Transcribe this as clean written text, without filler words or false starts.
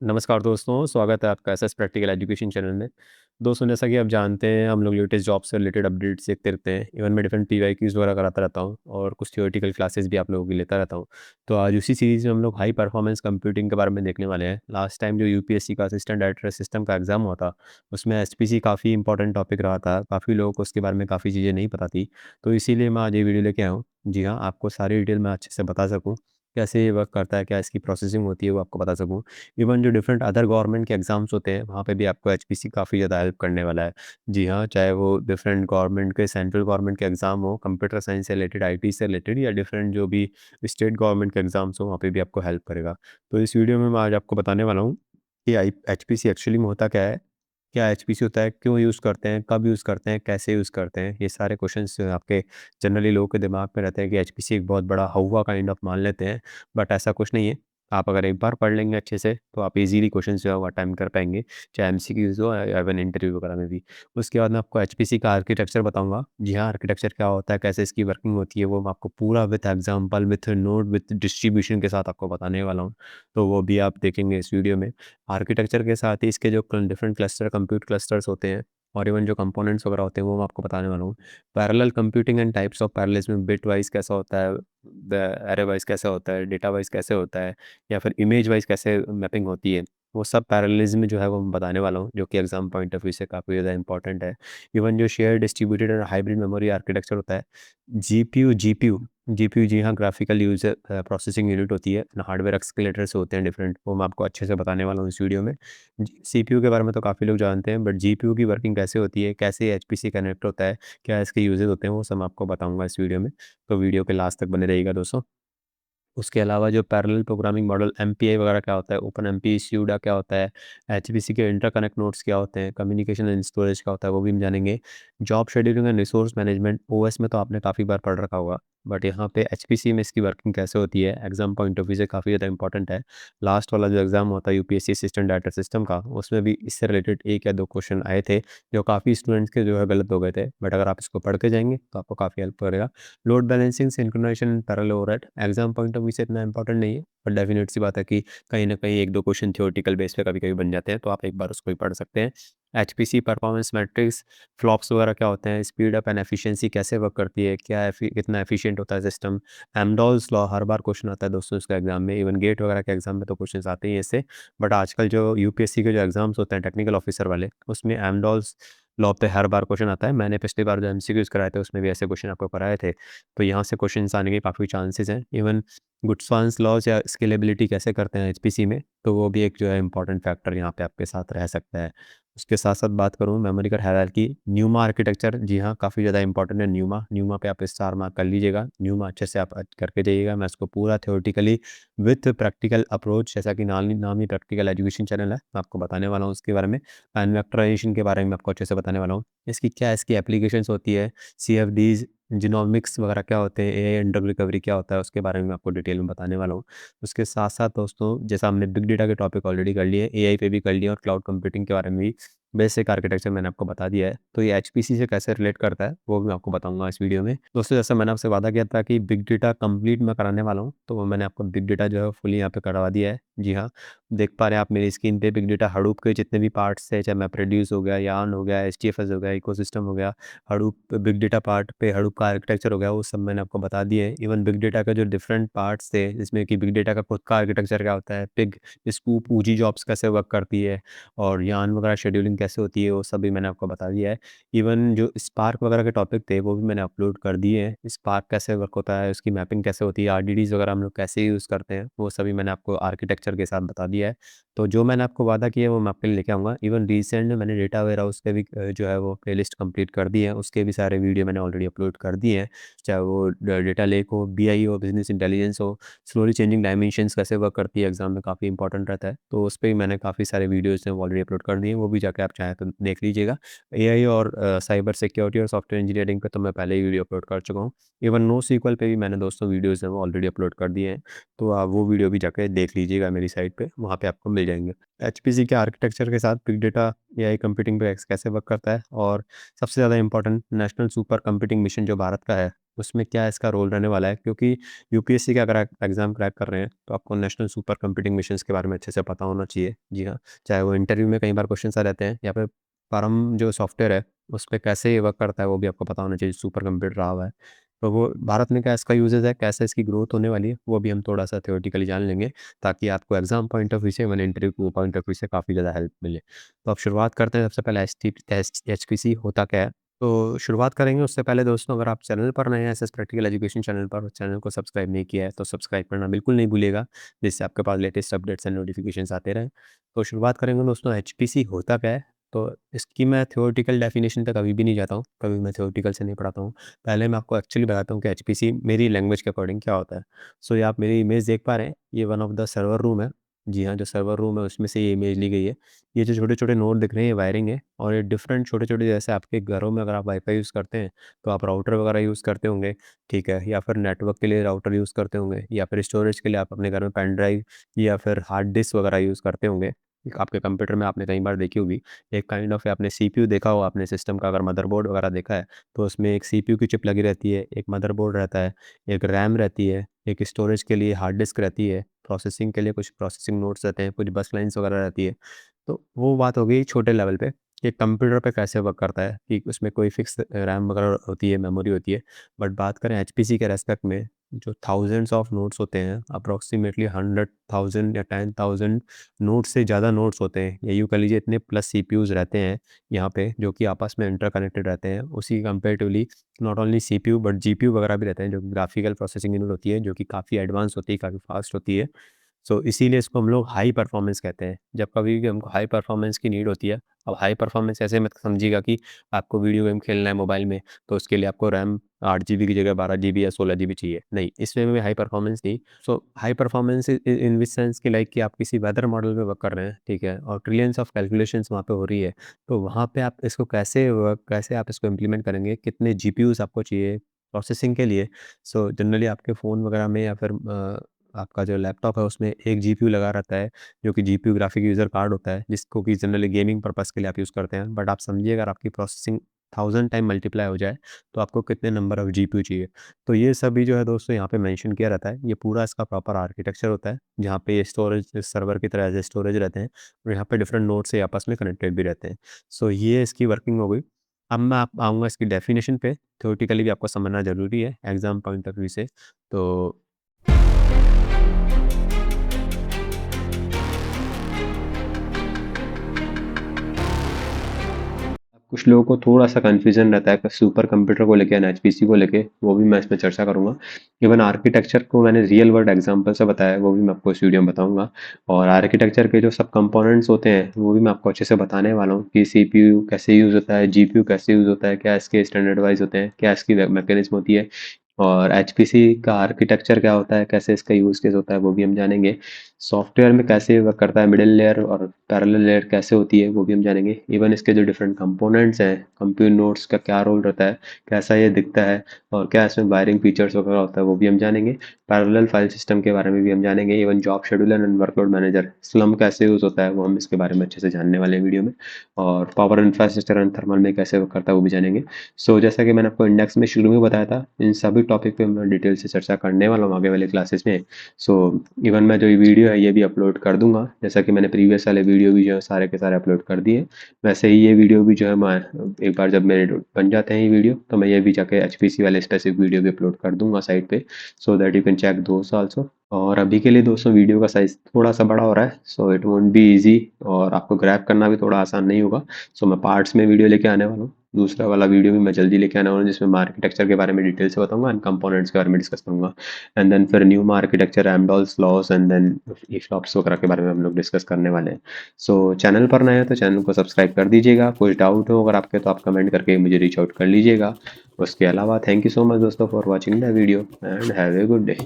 नमस्कार दोस्तों, स्वागत है आपका एसएस प्रैक्टिकल एजुकेशन चैनल में। दोस्तों, जैसा कि आप जानते हैं, हम लोग लेटेस्ट जॉब से रिलेटेड अपडेट्स देखते रहते हैं। इवन मैं डिफरेंट पीवाईक्यूज़ वगैरह कराता रहता हूँ और कुछ थ्योरेटिकल क्लासेस भी आप लोगों की लेता रहता हूँ। तो आज उसी सीरीज़ में हम लोग हाई परफॉर्मेंस कंप्यूटिंग के बारे में देखने वाले हैं। लास्ट टाइम जो यूपीएससी का असिस्टेंट डायरेक्टर सिस्टम का एग्ज़ाम हुआ था, उसमें एचपीसी काफ़ी इंपॉर्टेंट टॉपिक रहा था। काफ़ी लोगों को उसके बारे में काफ़ी चीज़ें नहीं पता थी। तो इसीलिए मैं आज ये वीडियो लेके आया हूँ। जी हाँ, आपको सारी डिटेल मैं अच्छे से बता सकूँ, कैसे ये वर्क करता है, क्या इसकी प्रोसेसिंग होती है, वो आपको बता सकूँ। इवन जो डिफरेंट अदर गवर्नमेंट के एग्ज़ाम्स होते हैं, वहाँ पे भी आपको एचपीसी काफ़ी ज़्यादा हेल्प करने वाला है। जी हाँ, चाहे वो डिफरेंट गवर्नमेंट के सेंट्रल गवर्नमेंट के एग्ज़ाम हो, कंप्यूटर साइंस से रिलेटेड, आईटी से रिलेटेड या डिफरेंट जो भी स्टेट गवर्नमेंट के एग्ज़ाम्स हो, वहाँ पे भी आपको हेल्प करेगा। तो इस वीडियो में मैं आज आपको बताने वाला हूँ कि एचपीसी एक्चुअली में होता क्या है? क्या एचपीसी होता है? क्यों यूज़ करते हैं? कब यूज़ करते हैं? कैसे यूज़ करते हैं? ये सारे क्वेश्चंस आपके जनरली लोगों के दिमाग में रहते हैं कि एचपीसी एक बहुत बड़ा हौवा काइंड ऑफ मान लेते हैं, बट ऐसा कुछ नहीं है। आप अगर एक बार पढ़ लेंगे अच्छे से, तो आप इज़िली क्वेश्चंस जो है वो अटेम्प्ट कर पाएँगे, चाहे एमसीक्यूज़ हो या इवन इंटरव्यू वगैरह में भी। उसके बाद मैं आपको एचपीसी का आर्किटेक्चर बताऊँगा। जी हाँ, आर्किटेक्चर क्या होता है, कैसे इसकी वर्किंग होती है, वो मैं आपको पूरा with example, with note, with distribution के साथ आपको बताने वाला हूँ। तो वो भी आप देखेंगे इस वीडियो में। आर्किटेक्चर के साथ ही इसके जो डिफरेंट क्लस्टर, कंप्यूट क्लस्टर्स होते हैं और इवन जो कंपोनेंट्स वगैरह होते हैं, वो मैं आपको बताने वाला हूँ। Parallel computing and types of parallelism, bitwise कैसा होता है, द एरे वाइज़ कैसा होता है, डेटा वाइज़ कैसे होता है या फिर इमेज वाइज़ कैसे मैपिंग होती है, वो सब पैरेललिज़्म जो है वो मैं बताने वाला हूँ, जो कि एग्ज़ाम पॉइंट ऑफ व्यू से काफ़ी ज़्यादा इंपॉर्टेंट है। इवन जो शेयर्ड डिस्ट्रीब्यूटेड और हाइब्रिड मेमोरी आर्किटेक्चर होता है, जीपीयू जी हाँ, ग्राफिकल यूज़र प्रोसेसिंग यूनिट होती है, हार्डवेयर एक्सक्यूलेटर्स होते हैं डिफरेंट, वो मैं आपको अच्छे से बताने वाला हूँ इस वीडियो में। सीपीयू के बारे में तो काफ़ी लोग जानते हैं, बट जीपीयू की वर्किंग कैसे होती है, कैसे एचपीसी कनेक्ट होता है, क्या इसके यूजेस होते हैं, वो सब मैं आपको बताऊँगा इस वीडियो में। तो वीडियो के लास्ट तक बने रहिएगा दोस्तों। उसके अलावा जो पैरेलल प्रोग्रामिंग मॉडल एमपीआई वगैरह क्या होता है, ओपनएमपी, स्यूडा क्या होता है, एचपीसी के इंटरकनेक्ट नोड्स क्या होते हैं, कम्युनिकेशन एंड स्टोरेज क्या होता है, वो भी हम जानेंगे। Job scheduling and resource management, OS में तो आपने काफ़ी बार पढ़ रखा होगा, बट यहाँ पे एचपीसी में इसकी वर्किंग कैसे होती है, एग्जाम पॉइंट ऑफ व्यू से काफ़ी ज़्यादा इंपॉर्टेंट है। लास्ट वाला जो एग्जाम होता है यूपीएससी असिस्टेंट डाटा सिस्टम का, उसमें भी इससे रिलेटेड 1 या 2 क्वेश्चन आए थे, जो काफ़ी स्टूडेंट्स के जो है गलत हो गए थे, बट अगर आप इसको पढ़ के जाएँगे, तो आपको काफ़ी हेल्प करेगा। Load balancing, synchronisation, parallel overhead exam point of view से इतना इंपॉर्टेंट नहीं है, पर डेफिनेट सी बात है कि कहीं न कहीं 1-2 क्वेश्चन थ्योरेटिकल बेस पे कभी-कभी बन जाते हैं, तो आप एक बार उसको भी पढ़ सकते हैं। एचपीसी परफॉर्मेंस मैट्रिक्स, फ्लॉप्स वगैरह क्या होते हैं, स्पीड अप एंड एफिशिएंसी कैसे वर्क करती है, क्या कितना एफिशिएंट होता है सिस्टम। एमडॉल्स लॉ हर बार क्वेश्चन आता है दोस्तों इसका एग्जाम में, इवन गेट वगैरह के एग्जाम में तो क्वेश्चन आते ही हैं इससे। बट आजकल जो यूपीएससी के जो एग्जाम्स होते हैं टेक्निकल ऑफिसर वाले, उसमें एमडॉल्स लॉ पे हर बार क्वेश्चन आता है। मैंने पिछली बार जो एमसीक्यूज़ कराए थे, उसमें भी ऐसे क्वेश्चन आपको कराए थे। तो यहाँ से क्वेश्चंस आने के काफ़ी चांसेस हैं। इवन गुड्स लॉज़ या स्केलेबिलिटी कैसे करते हैं एचपीसी में, तो वो भी एक जो है इम्पोर्टेंट फैक्टर यहाँ पे आपके साथ रह सकता है। उसके साथ-साथ बात करूँ मेमोरी का हायरार्की, न्यूमा आर्किटेक्चर, जी हाँ, काफ़ी ज़्यादा इंपॉर्टेंट है न्यूमा। न्यूमा पे आप स्टार मार्क कर लीजिएगा। न्यूमा अच्छे से आप करके जाइएगा। मैं इसको पूरा थ्योरेटिकली विथ प्रैक्टिकल अप्रोच, जैसा कि नाम ही प्रैक्टिकल एजुकेशन चैनल है, मैं आपको बताने वाला हूँ उसके बारे में। एंड वेक्टराइज़ेशन के बारे में आपको अच्छे से बताने वाला हूँ। इसकी एप्लीकेशंस होती है, सीएफडीज़, जीनोमिक्स वगैरह क्या होते हैं, एआई एंड ड्रग रिकवरी क्या होता है, उसके बारे में मैं आपको डिटेल में बताने वाला हूँ। उसके साथ-साथ दोस्तों, जैसा हमने बिग डेटा के टॉपिक ऑलरेडी कर लिए, एआई पे भी कर लिए और क्लाउड कंप्यूटिंग के बारे में भी बेसिक आर्किटेक्चर मैंने आपको बता दिया है। तो ये एचपीसी से कैसे रिलेट करता है, वो भी मैं आपको बताऊँगा इस वीडियो में। दोस्तों, जैसा मैंने आपसे वादा किया था कि बिग डेटा कंप्लीट मैं कराने वाला हूँ, तो वो मैंने आपको बिग डेटा जो है फुली यहाँ पे करवा दिया है। जी हाँ, देख पा रहे हैं आप मेरी स्क्रीन पे बिग डेटा हडूप के जितने भी पार्ट्स थे, चाहे मैपरेड्यूस हो गया, यार्न हो गया, एचडीएफएस हो गया, इकोसिस्टम हो गया, हडूप बिग डेटा पार्ट पे हडूप का आर्किटेक्चर हो गया, वो सब मैंने आपको बता दिए हैं। इवन बिग डेटा का जो डिफरेंट पार्ट्स थे, जिसमें कि बिग डेटा का खुद का आर्किटेक्चर क्या होता है, पिग, स्कूप, ऊजी जॉब्स कैसे वर्क करती है और यार्न वगैरह शेड्यूलिंग कैसे होती है, वो सब भी मैंने आपको बता दिया है। इवन जो स्पार्क वगैरह के टॉपिक थे, वो भी मैंने अपलोड कर दिए हैं। स्पार्क कैसे वर्क होता है, उसकी मैपिंग कैसे होती है, आरडीडीज़ वगैरह हम लोग कैसे यूज़ करते हैं, वो सभी मैंने आपको आर्किटेक्चर के साथ बता दिया है। तो जो मैंने आपको वादा किया है, वो मैं आपके लिए लेके आऊँगा। इवन रिसेंट में मैंने डेटा वेयरहाउस के भी जो है वो प्लेलिस्ट कंप्लीट कर दी है, उसके भी सारे वीडियो मैंने ऑलरेडी अपलोड कर दिए हैं। चाहे वो डेटा लेक हो, बीआई हो, बिज़नेस इंटेलिजेंस हो, स्लोली चेंजिंग डायमेंशंस कैसे वर्क करती है, एग्ज़ाम में काफ़ी इंपॉर्टेंट रहता है। तो उस पे भी मैंने काफ़ी सारे वीडियोज़ हैं वो ऑलरेडी अपलोड कर दिए हैं, वो भी जाके आप चाहें तो देख लीजिएगा। एआई और साइबर सिक्योरिटी और सॉफ्टवेयर इंजीनियरिंग पे तो मैं पहले ही वीडियो अपलोड कर चुका हूँ। इवन नोस्क्यूएल पे भी मैंने दोस्तों वीडियोज़ हैं वो ऑलरेडी अपलोड कर दिए हैं। तो आप वो वीडियो भी जाके देख लीजिएगा मेरी साइट पे, वहाँ पे आपको मिल जाएँगे। एचपीसी के आर्किटेक्चर के साथ बिग डेटा, एआई कंप्यूटिंग पे कैसे वर्क करता है और सबसे ज़्यादा important national super computing mission जो भारत का है, उसमें क्या इसका रोल रहने वाला है, क्योंकि यूपीएससी का अगर आप एग्ज़ाम क्रैक कर रहे हैं, तो आपको नेशनल सुपर कंप्यूटिंग मिशंस के बारे में अच्छे से पता होना चाहिए। जी हाँ, चाहे वो इंटरव्यू में कई बार क्वेश्चंस आ जाते हैं, या फिर परम जो सॉफ्टवेयर है, उस पे कैसे ये वर्क करता है, वो भी आपको पता होना चाहिए, सुपर कंप्यूटर रहा हुआ है। तो वो भारत में क्या इसका यूज़ेज़ है, कैसे इसकी ग्रोथ होने वाली है, वो भी हम थोड़ा-सा थ्योरेटिकली जान लेंगे, ताकि आपको एग्ज़ाम पॉइंट ऑफ व्यू से, even interview point of view से काफ़ी ज़्यादा हेल्प मिले। तो अब शुरुआत करते हैं, सबसे पहले एचपीसी होता क्या है? तो शुरुआत करेंगे उससे पहले दोस्तों, अगर आप चैनल पर नए हैं, एसएस प्रैक्टिकल एजुकेशन चैनल पर, चैनल को सब्सक्राइब नहीं किया है तो सब्सक्राइब करना बिल्कुल नहीं भूलिएगा, जिससे आपके पास लेटेस्ट अपडेट्स एंड नोटिफिकेशंस आते रहें। तो शुरुआत करेंगे दोस्तों, एचपीसी होता क्या है? तो इसकी मैं थ्योरेटिकल डेफिनेशन पे कभी भी नहीं जाता हूँ, कभी मैं थ्योरेटिकल से नहीं पढ़ाता हूँ। पहले मैं आपको एक्चुअली बताता हूँ कि एचपीसी मेरी लैंग्वेज के अकॉर्डिंग क्या होता है। सो ये आप मेरी इमेज देख पा रहे हैं, ये one of the server room है। जी हाँ, जो सर्वर रूम है उसमें से ये इमेज ली गई है। ये जो छोटे-छोटे नोड दिख रहे हैं, ये वायरिंग है, और ये डिफरेंट छोटे-छोटे, जैसे आपके घरों में अगर आप वाईफ़ाई यूज़ करते हैं, तो आप राउटर वगैरह यूज़ करते होंगे, ठीक है? या फिर नेटवर्क के लिए राउटर यूज़ करते होंगे, या फिर स्टोरेज के लिए आप अपने घर में पेन ड्राइव या फिर हार्ड डिस्क वगैरह यूज़ करते होंगे। आपके कंप्यूटर में आपने कई बार देखी होगी। एक काइंड ऑफ आपने सीपीयू देखा हो, आपने सिस्टम का अगर मदरबोर्ड वगैरह देखा है, तो उसमें एक सीपीयू की चिप लगी रहती है, एक मदरबोर्ड रहता है, एक रैम रहती है, एक स्टोरेज के लिए हार्ड डिस्क रहती है, प्रोसेसिंग के लिए कुछ प्रोसेसिंग नोड्स रहते हैं, कुछ बस लाइन्स वगैरह रहती है। तो वो बात हो गई छोटे लेवल पे, कि कंप्यूटर पे कैसे वर्क करता है, कि उसमें कोई फिक्स रैम वगैरह होती है, मेमोरी होती है। बट बात करें एचपीसी के रेस्पेक्ट में, जो थाउज़ेंड्स ऑफ नोड्स होते हैं, अप्रॉक्सिमेटली 100,000 या 10,000 नोड्स से ज़्यादा नोड्स होते हैं, या यूँ कह लीजिए इतने प्लस सीपीयूज़ रहते हैं यहाँ पे, जो कि आपस में इंटरकनेक्टेड रहते हैं। उसी comparatively not only CPU but GPU वगैरह भी रहते हैं, जो कि ग्राफिकल प्रोसेसिंग यूनिट होती है, जो कि काफ़ी एडवांस होती है, काफ़ी फास्ट होती है। सो इसीलिए इसको हम लोग हाई परफॉर्मेंस कहते हैं। जब कभी भी हमको हाई परफॉर्मेंस की नीड होती है, अब हाई परफॉर्मेंस ऐसे मत समझिएगा कि आपको वीडियो गेम खेलना है मोबाइल में, तो उसके लिए आपको रैम 8 जीबी की जगह 12 जीबी या 16 जीबी चाहिए। नहीं, इसमें भी हाई परफॉर्मेंस नहीं। So high performance in which sense कि लाइक कि आप किसी वेदर मॉडल पे वर्क कर रहे हैं, ठीक है? और ट्रिलियंस ऑफ कैलकुलेशंस वहाँ पे हो रही है। तो वहाँ पे आप इसको कैसे आप इसको इम्प्लीमेंट करेंगे? कितने जीपीयूज़ आपको चाहिए प्रोसेसिंग के लिए? सो जनरली आपके फ़ोन वगैरह में, या फिर आपका जो लैपटॉप है उसमें एक जीपीयू लगा रहता है, जो कि जीपीयू ग्राफिक यूज़र कार्ड होता है, जिसको कि जनरली गेमिंग पर्पज़ के लिए आप यूज़ करते हैं। बट आप समझिए, अगर आपकी प्रोसेसिंग 1000 टाइम मल्टीप्लाई हो जाए, तो आपको कितने नंबर ऑफ जीपीयू चाहिए। तो ये सभी जो है दोस्तों यहाँ पे मेंशन किया रहता है। ये पूरा इसका प्रॉपर आर्किटेक्चर होता है, जहाँ पे ये स्टोरेज सर्वर की तरह एज़ ए स्टोरेज रहते हैं, और यहाँ पे डिफरेंट नोड से आपस में कनेक्टेड भी रहते हैं। सो ये इसकी वर्किंग हो गई। अब मैं आप आऊँगा इसकी डेफिनिशन पे, थ्योरेटिकली भी आपको समझना ज़रूरी है एग्ज़ाम पॉइंट ऑफ व्यू से। तो कुछ लोगों को थोड़ा-सा कन्फ्यूज़न रहता है सुपर कंप्यूटर को लेके एंड एचपीसी को लेके, वो भी मैं इसमें चर्चा करूँगा। इवन आर्किटेक्चर को मैंने रियल वर्ल्ड एग्ज़ाम्पल से बताया है, वो भी मैं आपको इस वीडियो में बताऊँगा। और आर्किटेक्चर के जो सब कंपोनेंट्स होते हैं, वो भी मैं आपको अच्छे से बताने वाला हूँ कि सीपीयू कैसे यूज़ होता है, जीपीयू कैसे यूज़ होता है, क्या इसके स्टैंडर्ड वाइज़ होते हैं, क्या इसकी मैकेनिज़्म होती है, और एचपीसी का आर्किटेक्चर क्या होता है, कैसे इसका यूज़ केस होता है, वो भी हम जानेंगे। सॉफ्टवेयर में कैसे वर्क करता है, मिडल लेयर और पैरेलल लेयर कैसे होती है, वो भी हम जानेंगे। इवन इसके जो डिफरेंट कंपोनेंट्स हैं, कंप्यूटर नोड्स का क्या रोल रहता है, कैसा ये दिखता है, और क्या इसमें वायरिंग फीचर्स वगैरह होता है, वो भी हम जानेंगे। पैरेलल फाइल सिस्टम के बारे में भी हम जानेंगे। Even job scheduler and workload manager slum कैसे यूज़ होता है, वो हम इसके बारे में अच्छे से जानने वाले हैं वीडियो में। और पावर इंफ्रास्ट्रक्चर एंड थर्मल में कैसे वर्क करता है, वो भी जानेंगे। सो जैसा कि मैंने आपको इंडेक्स में शुरू में बताया था, इन सभी टॉपिक पे मैं डिटेल से चर्चा करने वाला हूँ आगे वाले क्लासेस में। सो इवन मैं जो ये वीडियो है, ये भी अपलोड कर दूंगा, जैसा कि मैंने प्रीवियस वाले वीडियो भी जो है सारे के सारे अपलोड कर दिए। वैसे ही ये वीडियो भी जो है, मैं एक बार जब मेरे बन जाते हैं ये वीडियो, तो मैं ये भी जाके एचपीसी वाले स्पेसिफिक वीडियो भी अपलोड कर दूंगा साइट पे, so that you can check those also. और अभी के लिए दोस्तों वीडियो का साइज थोड़ा सा बड़ा हो रहा है, so it won't be easy, और आपको ग्रैब करना भी थोड़ा आसान नहीं होगा। सो मैं पार्ट्स में वीडियो लेके आने वाला हूँ। दूसरा वाला वीडियो भी मैं जल्दी लेके आने वाला हूँ, जिसमें मैं आर्किटेक्चर के बारे में डिटेल से बताऊंगा एंड कंपोनेंट्स के बारे में डिस्कस करूंगा। एंड देन फिर new architecture, Amdahl's laws, and then flops वगैरह के बारे में हम लोग डिस्कस करने वाले हैं। सो चैनल पर नए हैं तो चैनल को सब्सक्राइब कर दीजिएगा। कुछ डाउट हो अगर आपके, तो आप कमेंट करके मुझे रीच आउट कर लीजिएगा। उसके अलावा थैंक यू सो मच दोस्तों for watching the video, and have a good day.